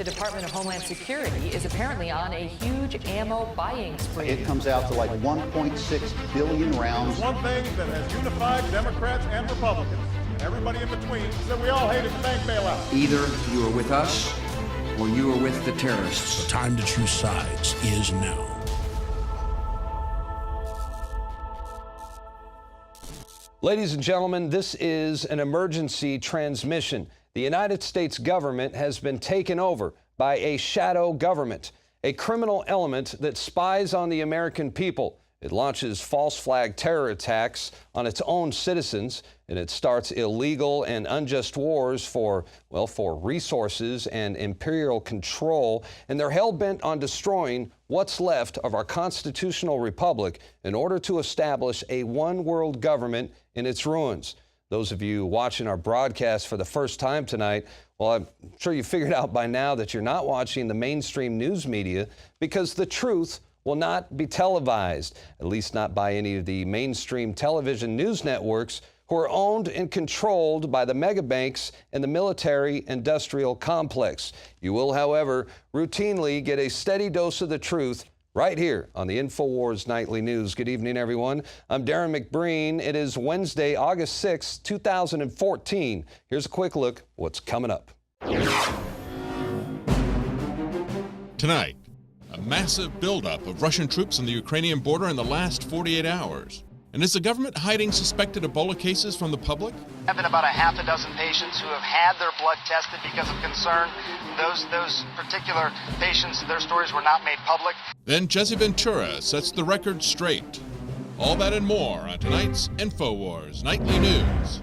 The Department of Homeland Security is apparently on a huge ammo buying spree. It comes out to like 1.6 billion rounds. One thing that has unified Democrats and Republicans, and everybody in between, is that we all hated the bank bailout. Either you are with us or you are with the terrorists. The time to choose sides is now. Ladies and gentlemen, this is an emergency transmission. The United States government has been taken over by a shadow government, a criminal element that spies on the American people. It launches false flag terror attacks on its own citizens, and it starts illegal and unjust wars for resources and imperial control. And they're hell-bent on destroying what's left of our constitutional republic in order to establish a one-world government in its ruins. Those of you watching our broadcast for the first time tonight, well, I'm sure you figured out by now that you're not watching the mainstream news media because the truth will not be televised, at least not by any of the mainstream television news networks who are owned and controlled by the mega banks and the military-industrial complex. You will, however, routinely get a steady dose of the truth right here on the INFOWARS Nightly News. Good evening, everyone. I'm Darren McBreen. It is Wednesday, August 6, 2014. Here's a quick look at what's coming up. Tonight, a massive buildup of Russian troops on the Ukrainian border in the last 48 hours. And is the government hiding suspected Ebola cases from the public? There have been about a half a dozen patients who have had their blood tested because of concern. Those particular patients, their stories were not made public. Then Jesse Ventura sets the record straight. All that and more on tonight's INFOWARS Nightly News.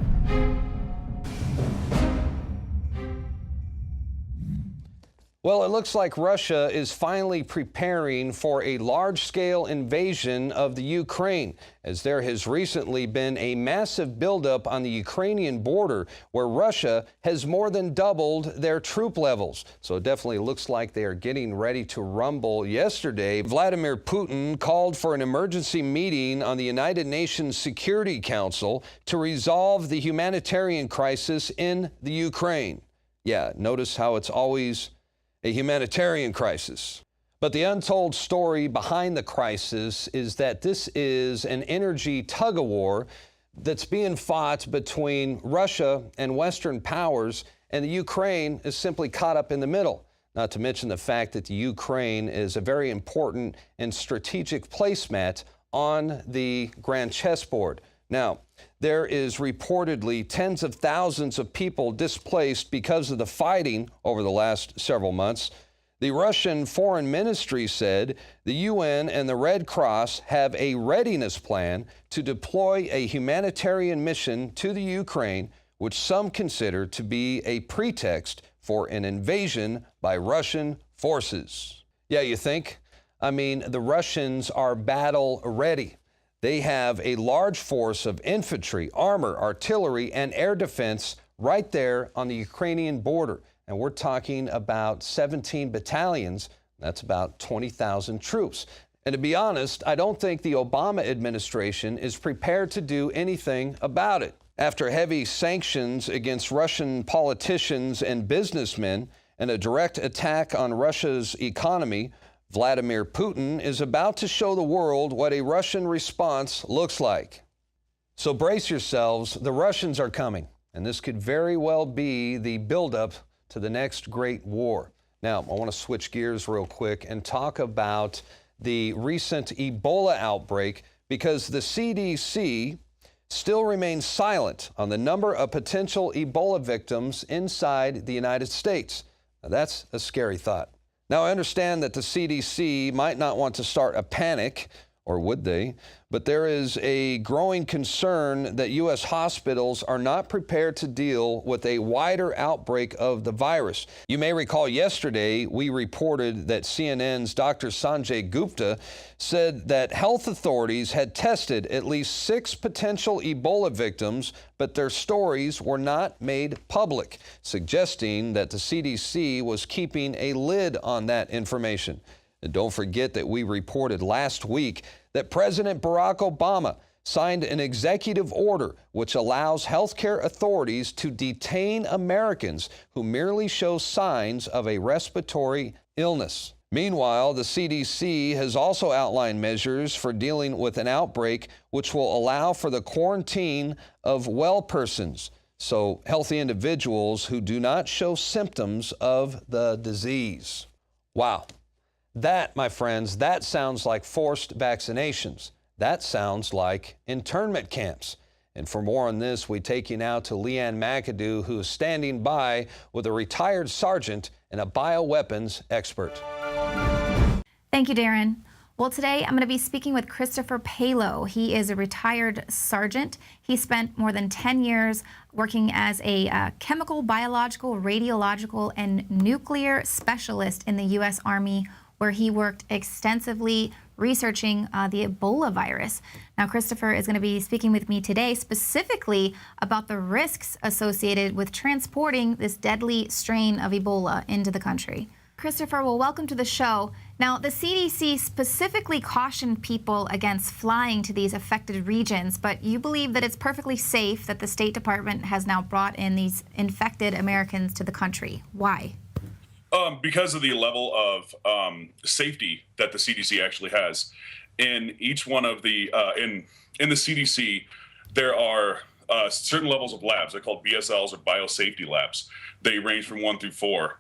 Well, it looks like Russia is finally preparing for a large-scale invasion of the Ukraine, as there has recently been a massive buildup on the Ukrainian border where Russia has more than doubled their troop levels. So it definitely looks like they are getting ready to rumble. Yesterday, Vladimir Putin called for an emergency meeting on the United Nations Security Council to resolve the humanitarian crisis in the Ukraine. Yeah, notice how it's always a humanitarian crisis. But the untold story behind the crisis is that this is an energy tug-of-war that's being fought between Russia and Western powers, and the Ukraine is simply caught up in the middle. Not to mention the fact that the Ukraine is a very important and strategic placemat on the grand chessboard. Now, there is reportedly tens of thousands of people displaced because of the fighting over the last several months. The Russian Foreign Ministry said the UN and the Red Cross have a readiness plan to deploy a humanitarian mission to the Ukraine, which some consider to be a pretext for an invasion by Russian forces. Yeah, you think? I mean, the Russians are battle ready. They have a large force of infantry, armor, artillery, and air defense right there on the Ukrainian border. And we're talking about 17 battalions. That's about 20,000 troops. And to be honest, I don't think the Obama administration is prepared to do anything about it. After heavy sanctions against Russian politicians and businessmen and a direct attack on Russia's economy, Vladimir Putin is about to show the world what a Russian response looks like. So brace yourselves, the Russians are coming, and this could very well be the buildup to the next great war. Now, I want to switch gears real quick and talk about the recent Ebola outbreak, because the CDC still remains silent on the number of potential Ebola victims inside the United States. Now, that's a scary thought. Now, I understand that the CDC might not want to start a panic, or would they? But there is a growing concern that U.S. hospitals are not prepared to deal with a wider outbreak of the virus. You may recall yesterday we reported that CNN's Dr. Sanjay Gupta said that health authorities had tested at least 6 potential Ebola victims, but their stories were not made public, suggesting that the CDC was keeping a lid on that information. And don't forget that we reported last week that President Barack Obama signed an executive order which allows healthcare authorities to detain Americans who merely show signs of a respiratory illness. Meanwhile, the CDC has also outlined measures for dealing with an outbreak which will allow for the quarantine of well persons, so healthy individuals who do not show symptoms of the disease. Wow. That, my friends, that sounds like forced vaccinations. That sounds like internment camps. And for more on this, we take you now to Leanne McAdoo, who is standing by with a retired sergeant and a bioweapons expert. Thank you, Darren. Well, today I'm going to be speaking with Christopher Palo. He is a retired sergeant. He spent more than 10 years working as a chemical, biological, radiological, and nuclear specialist in the U.S. Army, where he worked extensively researching the Ebola virus. Now, Christopher is going to be speaking with me today specifically about the risks associated with transporting this deadly strain of Ebola into the country. Christopher, well, welcome to the show. Now, the CDC specifically cautioned people against flying to these affected regions, but you believe that it's perfectly safe that the State Department has now brought in these infected Americans to the country. Why? Because of the level of safety that the CDC actually has. In each one of the, in the CDC, there are certain levels of labs. They're called BSLs or biosafety labs. They range from 1 through 4.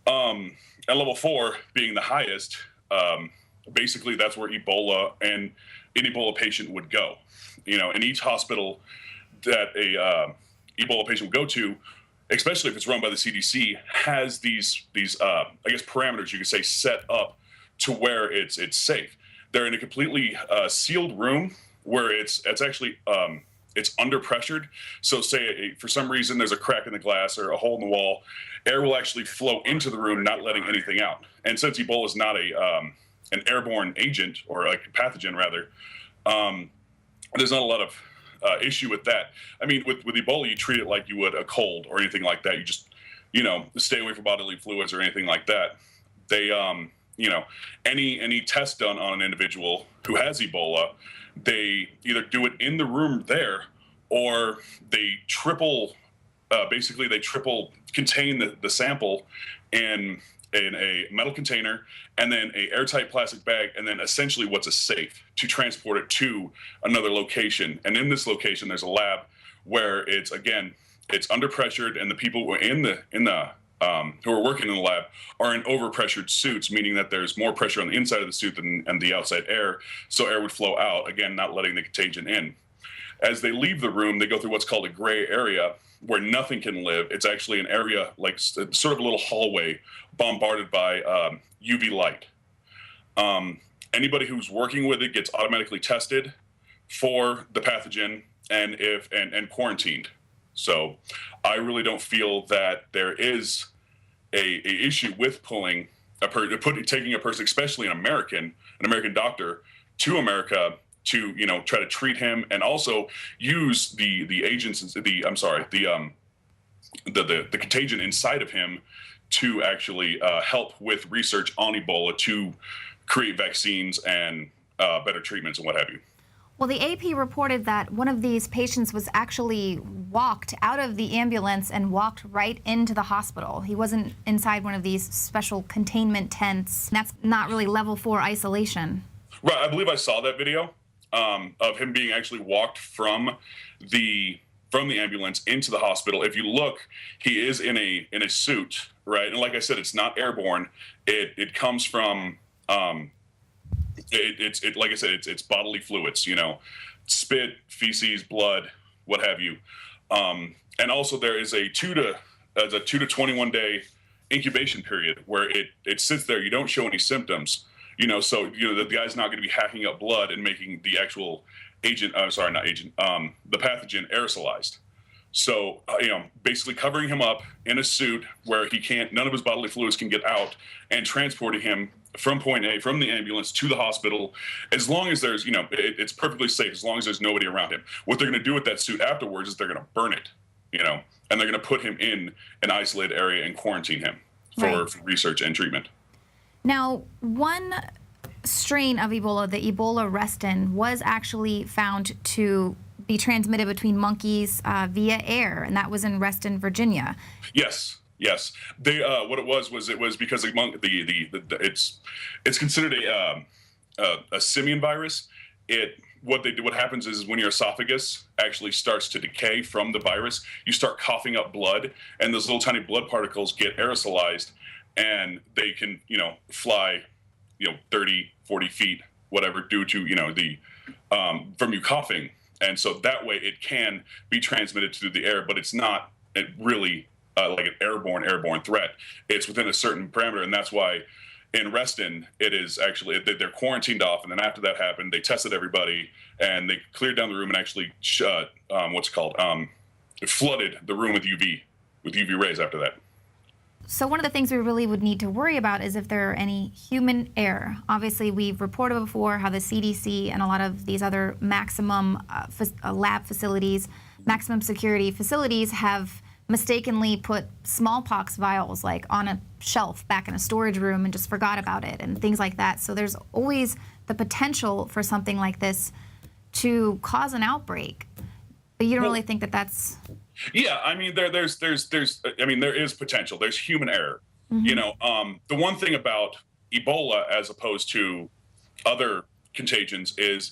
At level 4 being the highest, basically that's where Ebola and an Ebola patient would go. You know, in each hospital that a Ebola patient would go to, especially if it's run by the CDC, has these I guess parameters you could say set up to where it's safe. They're in a completely sealed room where it's actually it's under pressured. So say for some reason there's a crack in the glass or a hole in the wall, air will actually flow into the room, not letting anything out. And since Ebola is not an airborne agent, or like a pathogen rather, there's not a lot of issue with that. I mean, with Ebola, you treat it like you would a cold or anything like that. You just, you know, stay away from bodily fluids or anything like that. They, you know, any test done on an individual who has Ebola, they either do it in the room there, or they basically they triple contain the sample in a metal container, and then a airtight plastic bag, and then essentially what's a safe to transport it to another location. And in this location, there's a lab where it's under pressured, and the people who are who are working in the lab are in overpressured suits, meaning that there's more pressure on the inside of the suit than the outside air, so air would flow out, again, not letting the contagion in. As they leave the room, they go through what's called a gray area, where nothing can live. It's actually an area like sort of a little hallway bombarded by UV light. Anybody who's working with it gets automatically tested for the pathogen and quarantined. So I really don't feel that there is a issue with taking a person, especially an American doctor, to America to, you know, try to treat him, and also use the agents, the contagion inside of him to actually help with research on Ebola to create vaccines and better treatments and what have you. Well, the AP reported that one of these patients was actually walked out of the ambulance and walked right into the hospital. He wasn't inside one of these special containment tents. That's not really level 4 isolation. Right, I believe I saw that video of him being actually walked from the ambulance into the hospital. If you look, he is in a suit, right? And like I said, it's not airborne. It comes from like I said, it's bodily fluids, you know, spit, feces, blood, what have you. And also there is a 2 to 21 day incubation period where it sits there. You don't show any symptoms, you know, so, you know, the guy's not going to be hacking up blood and making the actual the pathogen aerosolized. So, you know, basically covering him up in a suit where none of his bodily fluids can get out, and transporting him from point A, from the ambulance to the hospital, as long as there's, you know, it's perfectly safe, as long as there's nobody around him. What they're going to do with that suit afterwards is they're going to burn it, you know, and they're going to put him in an isolated area and quarantine him for research and treatment. Now, one strain of Ebola, the Ebola restin, was actually found to be transmitted between monkeys via air, and that was in Reston, Virginia. Yes. Yes, they what it was because it's considered a simian virus. What happens is when your esophagus actually starts to decay from the virus, you start coughing up blood, and those little tiny blood particles get aerosolized, and they can fly 30, 40 feet, whatever, due to the from you coughing, and so that way it can be transmitted through the air, but it's not really like an airborne threat. It's within a certain parameter, and that's why in Reston it is actually they're quarantined off, and then after that happened, they tested everybody and they cleared down the room and actually flooded the room with UV rays after that. So one of the things we really would need to worry about is if there are any human error. Obviously, we've reported before how the CDC and a lot of these other maximum lab facilities, maximum security facilities have mistakenly put smallpox vials like on a shelf back in a storage room and just forgot about it and things like that. So there's always the potential for something like this to cause an outbreak. But you don't really think that that's... Yeah, I mean, there is potential. There's human error. Mm-hmm. The one thing about Ebola as opposed to other contagions is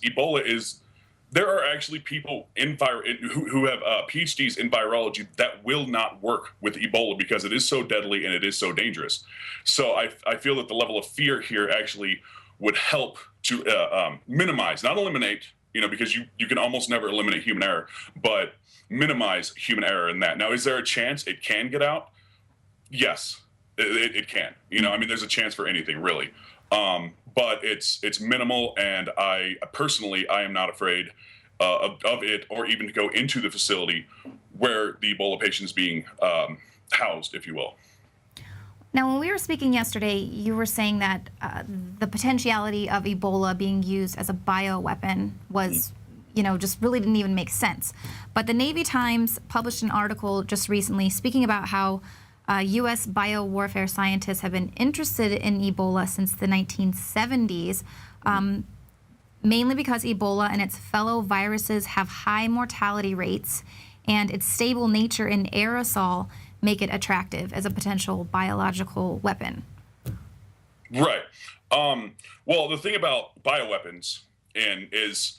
there are actually people who have PhDs in virology that will not work with Ebola because it is so deadly and it is so dangerous. So I feel that the level of fear here actually would help to minimize, not eliminate, because you can almost never eliminate human error, but minimize human error in that. Now, is there a chance it can get out? Yes, it can. There's a chance for anything, really. But it's minimal, and I am not afraid of it, or even to go into the facility where the Ebola patient is being housed, if you will. Now, when we were speaking yesterday, you were saying that the potentiality of Ebola being used as a bioweapon was, just really didn't even make sense. But the Navy Times published an article just recently speaking about how U.S. biowarfare scientists have been interested in Ebola since the 1970s, mainly because Ebola and its fellow viruses have high mortality rates, and its stable nature in aerosol make it attractive as a potential biological weapon. Right. Well, the thing about bioweapons is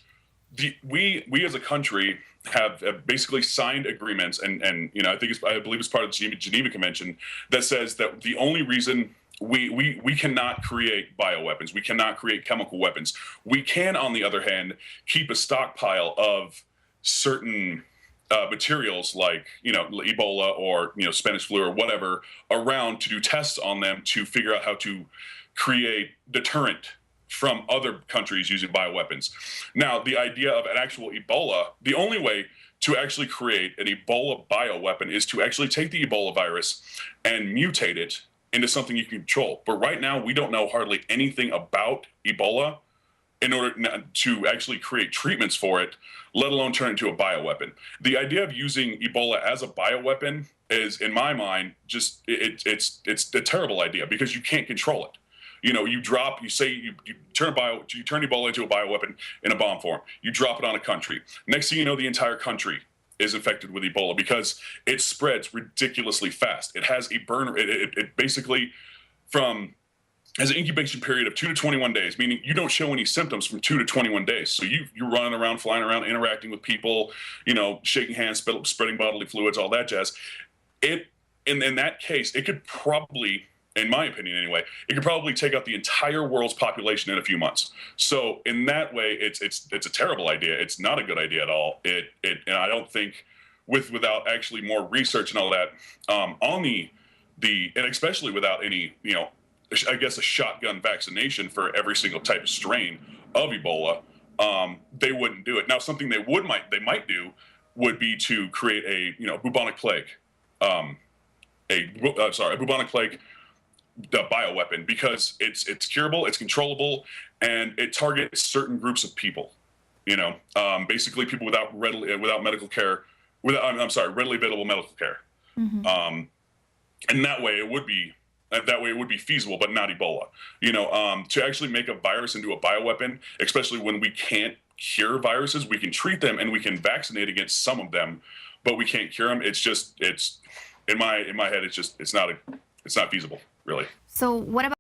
we as a country have basically signed agreements, and I believe it's part of the Geneva Convention that says that the only reason we cannot create bioweapons, we cannot create chemical weapons. We can, on the other hand, keep a stockpile of certain materials like Ebola or Spanish flu or whatever around to do tests on them to figure out how to create deterrent from other countries using bioweapons. Now, the idea of an actual Ebola, the only way to actually create an Ebola bioweapon is to actually take the Ebola virus and mutate it into something you can control. But right now, we don't know hardly anything about Ebola in order to actually create treatments for it, let alone turn it into a bioweapon. The idea of using Ebola as a bioweapon is, in my mind, just it's a terrible idea because you can't control it. You turn Ebola into a bioweapon in a bomb form. You drop it on a country. Next thing you know, the entire country is infected with Ebola because it spreads ridiculously fast. It has a burn. It basically has an incubation period of 2 to 21 days, meaning you don't show any symptoms from 2 to 21 days. So you're running around, flying around, interacting with people, shaking hands, spreading bodily fluids, all that jazz. In that case, it could probably, in my opinion anyway, it could probably take out the entire world's population in a few months. So in that way, it's a terrible idea. It's not a good idea at all. And I don't think without actually more research and all that on and especially without any, I guess a shotgun vaccination for every single type of strain of Ebola, they wouldn't do it. Now, something they might do would be to create a bubonic plague, a bubonic plague bioweapon, because it's curable, it's controllable, and it targets certain groups of people. Basically people without readily available medical care. Mm-hmm. And that way it would be that way it would be feasible, but not Ebola. To actually make a virus into a bioweapon, especially when we can't cure viruses, we can treat them and we can vaccinate against some of them, but we can't cure them. It's in my head, it's not feasible, really. So what about